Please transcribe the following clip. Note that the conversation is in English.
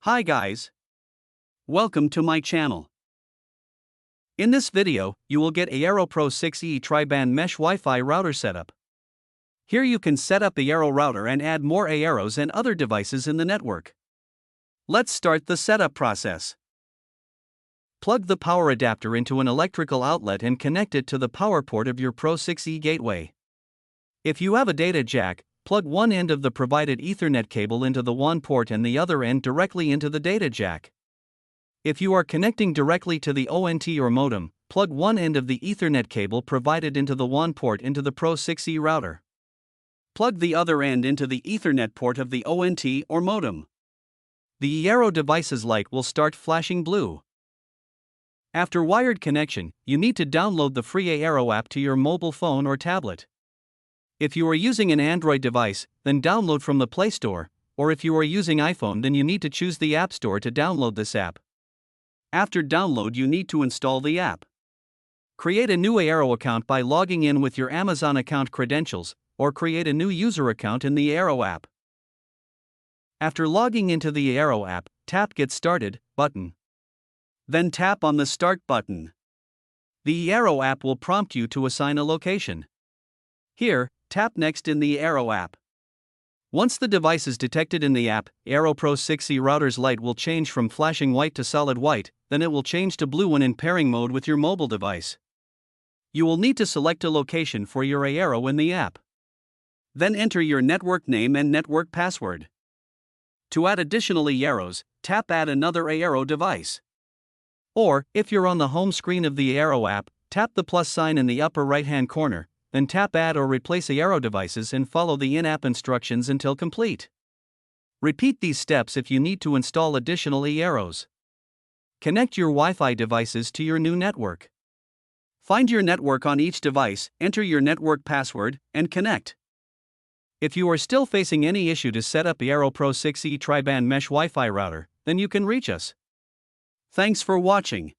Hi guys. Welcome to my channel. In this video, you will get Eero Pro 6E tri-band mesh Wi-Fi router setup. Here you can set up the Eero router and add more Eeros and other devices in the network. Let's start the setup process. Plug the power adapter into an electrical outlet and connect it to the power port of your Pro 6E gateway. If you have a data jack, plug one end of the provided Ethernet cable into the WAN port and the other end directly into the data jack. If you are connecting directly to the ONT or modem, plug one end of the Ethernet cable provided into the WAN port into the Pro 6E router. Plug the other end into the Ethernet port of the ONT or modem. The Eero device's light will start flashing blue. After wired connection, you need to download the free Eero app to your mobile phone or tablet. If you are using an Android device, then download from the Play Store, or if you are using iPhone, then you need to choose the App Store to download this app. After download, you need to install the app. Create a new Eero account by logging in with your Amazon account credentials, or create a new user account in the Eero app. After logging into the Eero app, tap Get Started button. Then tap on the Start button. The Eero app will prompt you to assign a location. Here, tap Next in the Eero app. Once the device is detected in the app, Eero Pro 6E router's light will change from flashing white to solid white, then it will change to blue when in pairing mode with your mobile device. You will need to select a location for your Eero in the app. Then enter your network name and network password. To add additional Eeros, tap Add another Eero device. Or, if you're on the home screen of the Eero app, tap the plus sign in the upper right-hand corner, then tap Add or Replace Eero devices and follow the in-app instructions until complete. Repeat these steps if you need to install additional Eeros. Connect your Wi-Fi devices to your new network. Find your network on each device, enter your network password, and connect. If you are still facing any issue to set up Eero Pro 6E tri-band mesh Wi-Fi router, then you can reach us. Thanks for watching.